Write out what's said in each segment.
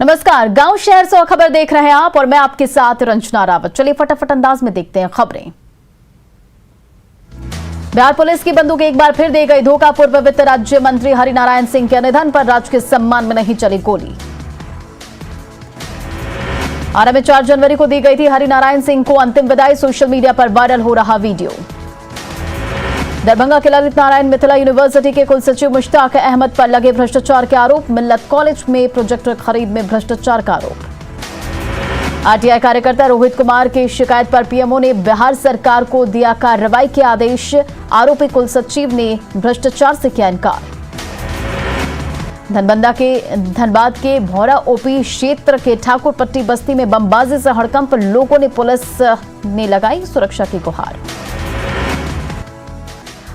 नमस्कार, गांव शहर से खबर देख रहे हैं आप और मैं आपके साथ रंजना रावत। चलिए फटाफट अंदाज में देखते हैं खबरें। बिहार पुलिस की बंदूक एक बार फिर दे गई धोखा। पूर्व वित्त राज्य मंत्री हरिनारायण सिंह के निधन पर राजकीय सम्मान में नहीं चली गोली। आरा में 4 जनवरी को दी गई थी हरिनारायण सिंह को अंतिम विदाई। सोशल मीडिया पर वायरल हो रहा वीडियो। दरभंगा के ललित नारायण मिथिला यूनिवर्सिटी के कुलसचिव मुश्ताक अहमद पर लगे भ्रष्टाचार के आरोप। मिल्लत कॉलेज में प्रोजेक्टर खरीद में भ्रष्टाचार का आरोप। आरटीआई कार्यकर्ता रोहित कुमार की शिकायत पर पीएमओ ने बिहार सरकार को दिया कार्रवाई के आदेश। आरोपी कुलसचिव ने भ्रष्टाचार से किया इनकार। धनबाद के भौरा ओपी क्षेत्र के ठाकुरपट्टी बस्ती में बमबाजी से हड़कंप। लोगों ने पुलिस ने लगाई सुरक्षा की गुहार।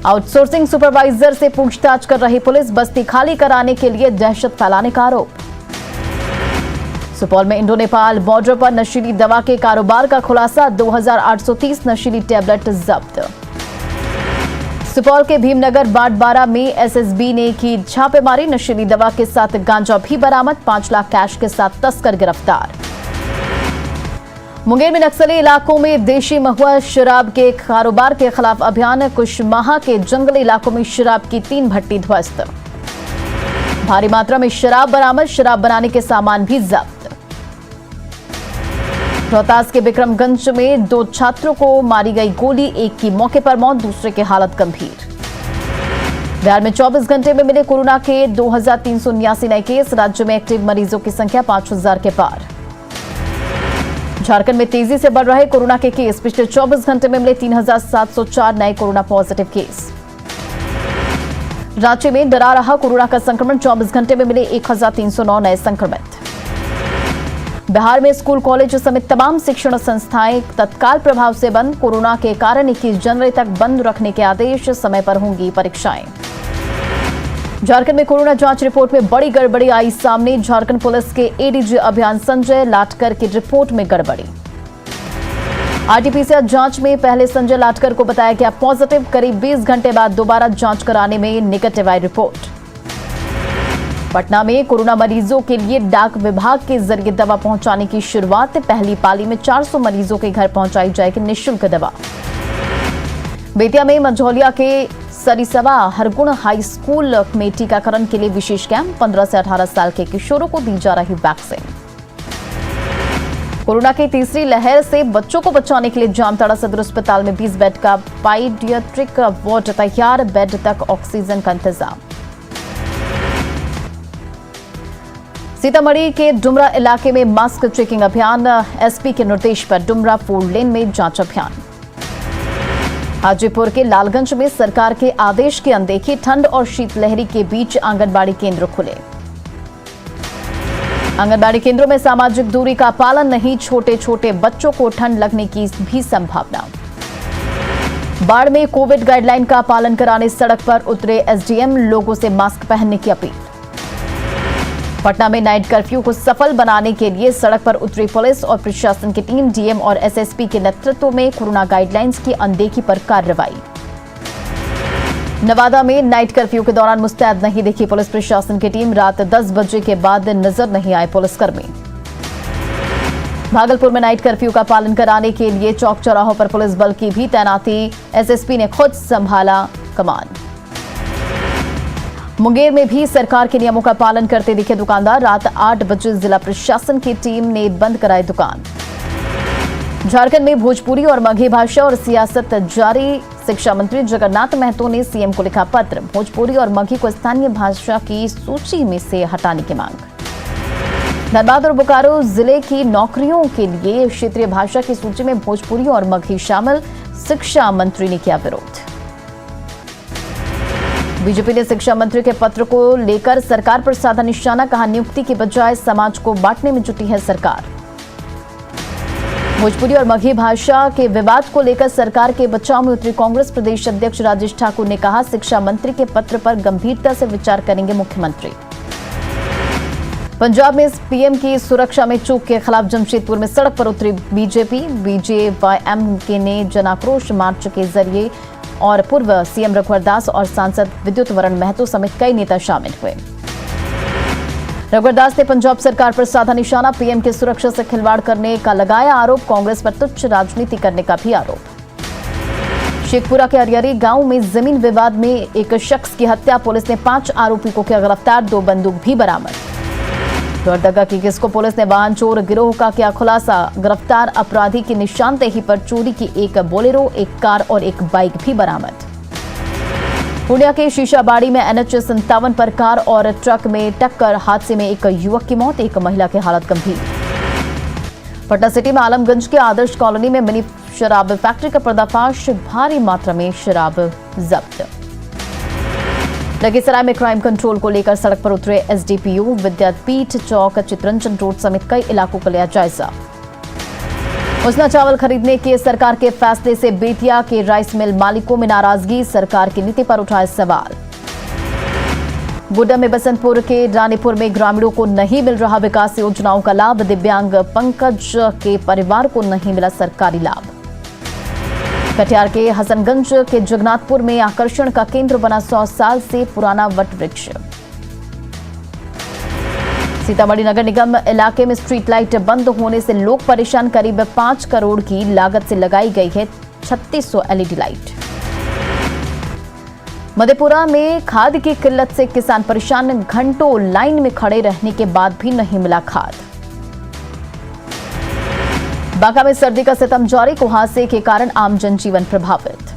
आउटसोर्सिंग सुपरवाइजर से पूछताछ कर रही पुलिस। बस्ती खाली कराने के लिए दहशत फैलाने का आरोप। सुपौल में इंडो नेपाल बॉर्डर पर नशीली दवा के कारोबार का खुलासा। 2830 नशीली टैबलेट जब्त। सुपौल के भीमनगर बाटबारा में एसएसबी ने की छापेमारी। नशीली दवा के साथ गांजा भी बरामद। 5 लाख कैश के साथ तस्कर गिरफ्तार। मुंगेर में नक्सली इलाकों में देशी महुआ शराब के कारोबार के खिलाफ अभियान। कुशमाहा के जंगली इलाकों में शराब की 3 भट्टी ध्वस्त। भारी मात्रा में शराब बरामद। शराब बनाने के सामान भी जब्त। रोहतास के विक्रमगंज में 2 छात्रों को मारी गई गोली। एक की मौके पर मौत, दूसरे की हालत गंभीर। बिहार में 24 घंटे में मिले कोरोना के 2379 नए केस। राज्य में एक्टिव मरीजों की संख्या 5000 के पार। झारखंड में तेजी से बढ़ रहे कोरोना के केस। पिछले 24 घंटे में मिले 3704 नए कोरोना पॉजिटिव केस। रांची में डरा रहा कोरोना का संक्रमण। 24 घंटे में मिले 1309 नए संक्रमित। बिहार में स्कूल कॉलेज समेत तमाम शिक्षण संस्थाएं तत्काल प्रभाव से बंद। कोरोना के कारण 21 जनवरी तक बंद रखने के आदेश। समय पर होंगी परीक्षाएं। झारखंड में कोरोना जांच रिपोर्ट में बड़ी गड़बड़ी आई सामने। झारखंड पुलिस के एडीजी अभियान संजय लाटकर की रिपोर्ट में गड़बड़ी। आरटीपीसीआर जांच में पहले संजय लाटकर को बताया गया पॉजिटिव। करीब 20 घंटे बाद दोबारा जांच कराने में नेगेटिव आई रिपोर्ट। पटना में कोरोना मरीजों के लिए डाक विभाग के जरिए दवा पहुंचाने की शुरुआत। पहली पाली में 400 मरीजों के घर पहुंचाई जाएगी निःशुल्क दवा। बेतिया में मंझौलिया के सरिसवा हरगुण हाई स्कूल में टीकाकरण के लिए विशेष कैंप। 15 से 18 साल के किशोरों को दी जा रही वैक्सीन। कोरोना की तीसरी लहर से बच्चों को बचाने के लिए जामताड़ा सदर अस्पताल में 20 बेड का पाइडियाट्रिक वार्ड तैयार। बेड तक ऑक्सीजन का इंतजाम। सीतामढ़ी के डुमरा इलाके में मास्क चेकिंग अभियान। एसपी के निर्देश पर डुमरा 4 लेन में जांच अभियान। हाजीपुर के लालगंज में सरकार के आदेश की अनदेखी। ठंड और शीतलहरी के बीच आंगनबाड़ी केंद्र खुले। आंगनबाड़ी केंद्रों में सामाजिक दूरी का पालन नहीं। छोटे छोटे बच्चों को ठंड लगने की भी संभावना। बाढ़ में कोविड गाइडलाइन का पालन कराने सड़क पर उतरे एसडीएम। लोगों से मास्क पहनने की अपील। पटना में नाइट कर्फ्यू को सफल बनाने के लिए सड़क पर उतरी पुलिस और प्रशासन की टीम। डीएम और एसएसपी के नेतृत्व में कोरोना गाइडलाइंस की अनदेखी पर कार्रवाई। नवादा में नाइट कर्फ्यू के दौरान मुस्तैद नहीं दिखी पुलिस प्रशासन की टीम। रात 10 बजे के बाद नजर नहीं आए पुलिसकर्मी। भागलपुर में नाइट कर्फ्यू का पालन कराने के लिए चौक चौराहों पर पुलिस बल की भी तैनाती। एसएसपी ने खुद संभाला कमान। मुंगेर में भी सरकार के नियमों का पालन करते दिखे दुकानदार। रात 8 बजे जिला प्रशासन की टीम ने बंद कराई दुकान। झारखंड में भोजपुरी और मगही भाषा और सियासत जारी। शिक्षा मंत्री जगन्नाथ महतो ने सीएम को लिखा पत्र। भोजपुरी और मगही को स्थानीय भाषा की सूची में से हटाने की मांग। धनबाद और बोकारो जिले की नौकरियों के लिए क्षेत्रीय भाषा की सूची में भोजपुरी और मगही शामिल। शिक्षा मंत्री ने किया विरोध। बीजेपी ने शिक्षा मंत्री के पत्र को लेकर सरकार पर साधा निशाना। कहा नियुक्ति की बजाय समाज को बांटने में जुटी है सरकार। भोजपुरी और मगही भाषा के विवाद को लेकर सरकार के बचाव में उतरी कांग्रेस प्रदेश अध्यक्ष राजेश ठाकुर ने कहा शिक्षा मंत्री के पत्र पर गंभीरता से विचार करेंगे मुख्यमंत्री। पंजाब में पीएम की सुरक्षा में चूक के खिलाफ जमशेदपुर में सड़क पर उतरी बीजेपी। बीजेवाईएम के ने जनाक्रोश मार्च के जरिए और पूर्व सीएम रघुवर दास और सांसद विद्युत वरण महतो समेत कई नेता शामिल हुए। रघुवरदास ने पंजाब सरकार पर साधा निशाना, पीएम की सुरक्षा से खिलवाड़ करने का लगाया आरोप, कांग्रेस पर तुच्छ राजनीति करने का भी आरोप। शेखपुरा के अरियरी गांव में जमीन विवाद में एक शख्स की हत्या, पुलिस ने 5 आरोपी को किया गिरफ्तार, 2 बंदूक भी बरामद। लोहरदगा की किसको पुलिस ने वाहन चोर गिरोह का किया खुलासा, गिरफ्तार अपराधी की निशानदेही पर चोरी की एक बोलेरो, एक कार और एक बाइक भी बरामद। पूर्णिया के शीशाबाड़ी में NH 57 पर कार और ट्रक में टक्कर, हादसे में एक युवक की मौत, एक महिला की हालत गंभीर। पटना सिटी में आलमगंज के आदर्श कॉलोनी में मिनी शराब फैक्ट्री का पर्दाफाश, भारी मात्रा में शराब जब्त। लखीसराय में क्राइम कंट्रोल को लेकर सड़क पर उतरे SDPO, विद्यापीठ चौक, चितरंजन रोड समेत कई इलाकों का लिया जायजा। उसना चावल खरीदने के सरकार के फैसले से बेतिया के राइस मिल मालिकों में नाराजगी, सरकार की नीति पर उठाए सवाल। गोड्डा में बसंतपुर के रानीपुर में ग्रामीणों को नहीं मिल रहा विकास योजनाओं का लाभ, दिव्यांग पंकज के परिवार को नहीं मिला सरकारी लाभ। कटिहार के हसनगंज के जगन्नाथपुर में आकर्षण का केंद्र बना 100 साल से पुराना वट वृक्ष। सीतामढ़ी नगर निगम इलाके में स्ट्रीट लाइट बंद होने से लोग परेशान, करीब 5 करोड़ की लागत से लगाई गई है 3600 LED लाइट। मधेपुरा में खाद की किल्लत से किसान परेशान, घंटों लाइन में खड़े रहने के बाद भी नहीं मिला खाद। बांका में सर्दी का सितम जारी, कुहासे के कारण आम जनजीवन प्रभावित।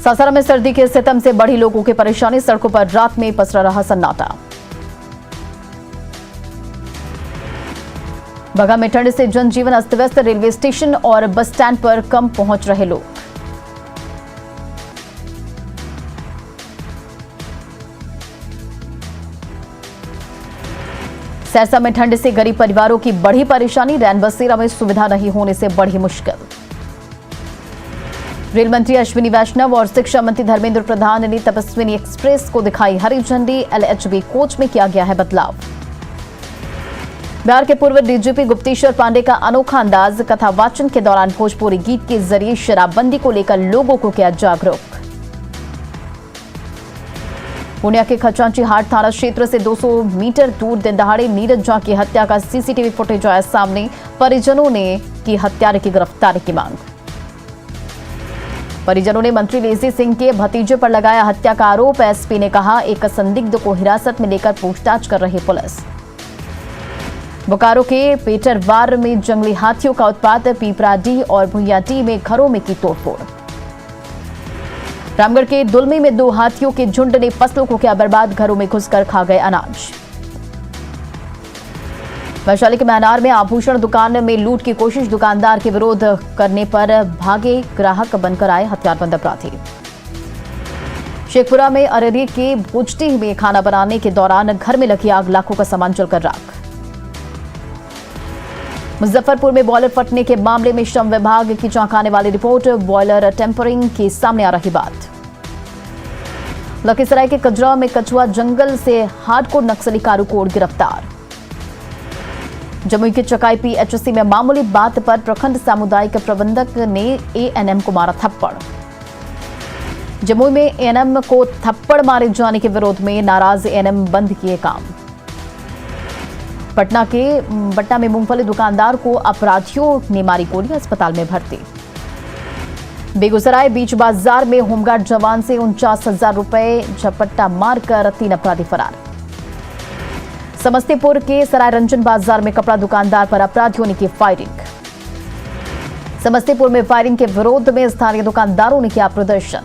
सासाराम में सर्दी के सितम से बढ़ी लोगों की परेशानी, सड़कों पर रात में पसरा रहा सन्नाटा। बगा में ठंड से जनजीवन अस्त व्यस्त, रेलवे स्टेशन और बस स्टैंड पर कम पहुंच रहे लोग। सहरसा में ठंड से गरीब परिवारों की बढ़ी परेशानी, रैन बसेरा में सुविधा नहीं होने से बढ़ी मुश्किल। रेल मंत्री अश्विनी वैष्णव और शिक्षा मंत्री धर्मेंद्र प्रधान ने तपस्विनी एक्सप्रेस को दिखाई हरी झंडी, LHB कोच में किया गया है बदलाव। बिहार के पूर्व DGP गुप्तेश्वर पांडे का अनोखा अंदाज, कथा वाचन के दौरान भोजपुरी गीत के जरिए शराबबंदी को लेकर लोगों को किया जागरूक। पूर्णिया के खचांची हाट थाना क्षेत्र से 200 मीटर दूर दिन दहाड़े नीरज झा की हत्या का CCTV फुटेज आया सामने, परिजनों ने की हत्यारे की गिरफ्तारी की मांग। परिजनों ने मंत्री लेसी सिंह के भतीजे पर लगाया हत्या का आरोप, SP ने कहा एक संदिग्ध को हिरासत में लेकर पूछताछ कर रही पुलिस। बोकारो के पेटरवार में जंगली हाथियों का उत्पात, पीपराडी और भुइयाडी में घरों में की तोड़फोड़। रामगढ़ के दुलमी में 2 हाथियों के झुंड ने फसलों को किया बर्बाद, घरों में घुसकर खा गए अनाज। वैशाली के महनार में आभूषण दुकान में लूट की कोशिश, दुकानदार के विरोध करने पर भागे ग्राहक बनकर आए हथियारबंद अपराधी। शेखपुरा में अरेरी के भोजडीह में खाना बनाने के दौरान घर में लगी आग, लाखों का सामान जलकर राख। मुजफ्फरपुर में बॉयलर फटने के मामले में श्रम विभाग की चौंकाने वाली रिपोर्ट, बॉयलर टेम्परिंग की सामने आ रही बात। लखीसराय के कजरा में कछुआ जंगल से हार्डकोर नक्सली कारूकोड गिरफ्तार। जमुई के चकाई PHC में मामूली बात पर प्रखंड सामुदायिक प्रबंधक ने ANM को मारा थप्पड़। जमुई में ANM को थप्पड़ मारे जाने के विरोध में नाराज ANM बंद किए काम। पटना में मूंगफली दुकानदार को अपराधियों ने मारी गोली, अस्पताल में भर्ती। बेगूसराय बीच बाजार में होमगार्ड जवान से 49,000 रुपए झपट्टा मारकर 3 अपराधी फरार। समस्तीपुर के सरायरंजन बाजार में कपड़ा दुकानदार पर अपराधियों ने की फायरिंग। समस्तीपुर में फायरिंग के विरोध में स्थानीय दुकानदारों ने किया प्रदर्शन।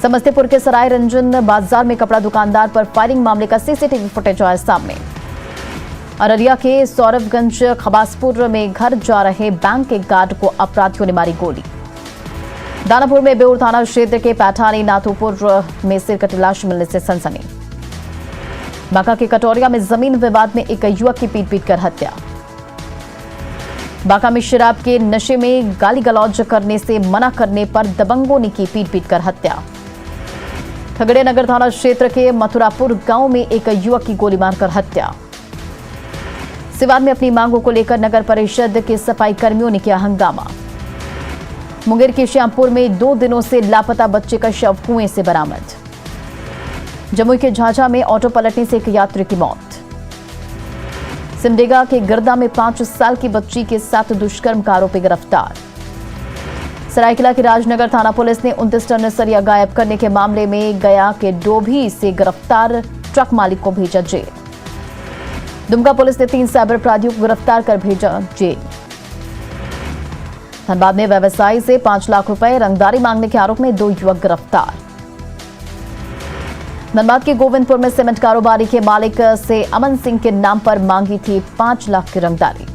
समस्तीपुर के सराय रंजन बाजार में कपड़ा दुकानदार पर फायरिंग मामले का सीसीटीवी फुटेज आया सामने। अररिया के सौरभगंज खबासपुर में घर जा रहे बैंक के गार्ड को अपराधियों ने मारी गोली। दानापुर में बेउर थाना क्षेत्र के पैठानी नाथुपुर में सिर कटी लाश मिलने से सनसनी। बांका के कटोरिया में जमीन विवाद में एक युवक की पीट कर हत्या। बांका में शराब के नशे में गाली गलौज करने से मना करने पर दबंगों ने की पीट कर हत्या। खगड़िया नगर थाना क्षेत्र के मथुरापुर गांव में एक युवक की गोली मारकर हत्या। सिवान में अपनी मांगों को लेकर नगर परिषद के सफाई कर्मियों ने किया हंगामा। मुंगेर के श्यामपुर में 2 दिनों से लापता बच्चे का शव कुएं से बरामद। जमुई के झाझा में ऑटो पलटने से एक यात्री की मौत। सिमडेगा के गिरदा में 5 साल की बच्ची के साथ दुष्कर्म का आरोपी गिरफ्तार। सरायकेला के राजनगर थाना पुलिस ने 29 टन सरिया गायब करने के मामले में गया के डोभी से गिरफ्तार ट्रक मालिक को भेजा जेल। दुमका पुलिस ने 3 साइबर अपराधियों को गिरफ्तार कर भेजा जेल। धनबाद में व्यवसायी से 5 लाख रुपए रंगदारी मांगने के आरोप में 2 युवक गिरफ्तार। धनबाद के गोविंदपुर में सीमेंट कारोबारी के मालिक से अमन सिंह के नाम पर मांगी थी 5 लाख की रंगदारी।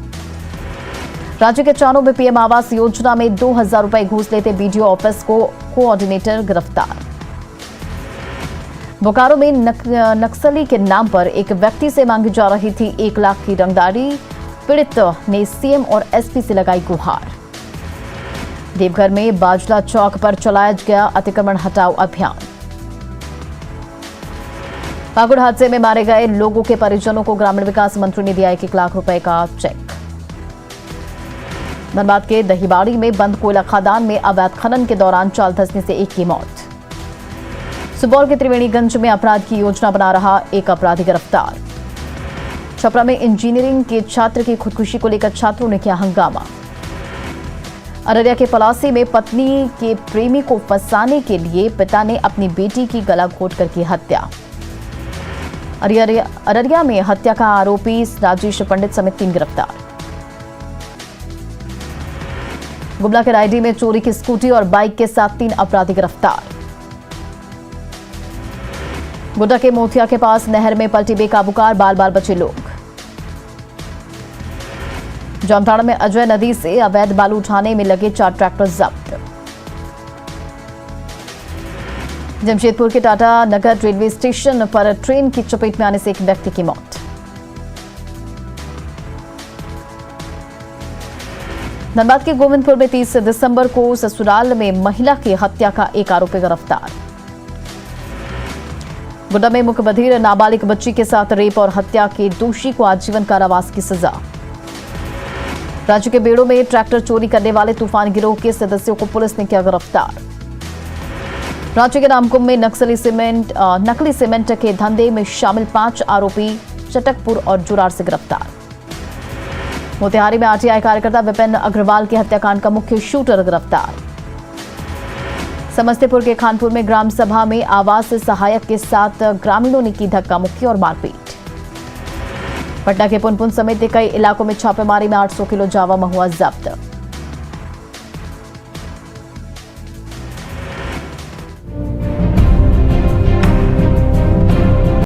राज्य के चानों में पीएम आवास योजना में 2000 रुपए घूस लेते बीडीओ ऑफिस को कोऑर्डिनेटर गिरफ्तार। बोकारो में नक्सली के नाम पर एक व्यक्ति से मांगी जा रही थी 1 लाख की रंगदारी। पीड़ित ने सीएम और एसपी से लगाई गुहार। देवघर में बाजला चौक पर चलाया गया अतिक्रमण हटाओ अभियान। पाकुड़ हादसे में मारे गए लोगों के परिजनों को ग्रामीण विकास मंत्री ने दिया 1 लाख रुपए का चेक। धनबाद के दहीबाड़ी में बंद कोयला खदान में अवैध खनन के दौरान चाल धंसने से एक की मौत। सुपौल के त्रिवेणीगंज में अपराध की योजना बना रहा एक अपराधी गिरफ्तार। छपरा में इंजीनियरिंग के छात्र की खुदकुशी को लेकर छात्रों ने किया हंगामा। अररिया के पलासी में पत्नी के प्रेमी को फंसाने के लिए पिता ने अपनी बेटी की गला घोंटकर की हत्या। अररिया में हत्या का आरोपी राजेश पंडित समेत 3 गिरफ्तार। गुमला के रायडी में चोरी की स्कूटी और बाइक के साथ 3 अपराधी गिरफ्तार। गोड्डा के मोतिया के पास नहर में पलटी बेकाबू कार, बाल बाल बचे लोग। जामताड़ा में अजय नदी से अवैध बालू उठाने में लगे 4 ट्रैक्टर जब्त। जमशेदपुर के टाटा नगर रेलवे स्टेशन पर ट्रेन की चपेट में आने से एक व्यक्ति की मौत। धनबाद के गोविंदपुर में 30 दिसंबर को ससुराल में महिला की हत्या का एक आरोपी गिरफ्तार। गोड्डा में मुख्य बधिर नाबालिग बच्ची के साथ रेप और हत्या के दोषी को आजीवन कारावास की सजा। राज्य के बेड़ों में ट्रैक्टर चोरी करने वाले तूफान गिरोह के सदस्यों को पुलिस ने किया गिरफ्तार। राज्य के नामकुम में नकली सीमेंट के धंधे में शामिल 5 आरोपी चटकपुर और जुरार से गिरफ्तार। मोतिहारी में आरटीआई कार्यकर्ता विपिन अग्रवाल के हत्याकांड का मुख्य शूटर गिरफ्तार। समस्तीपुर के खानपुर में ग्राम सभा में आवास सहायक के साथ ग्रामीणों ने की धक्का मुक्की और मारपीट। पटना के पुनपुन समेत कई इलाकों में छापेमारी में 800 किलो जावा महुआ जब्त।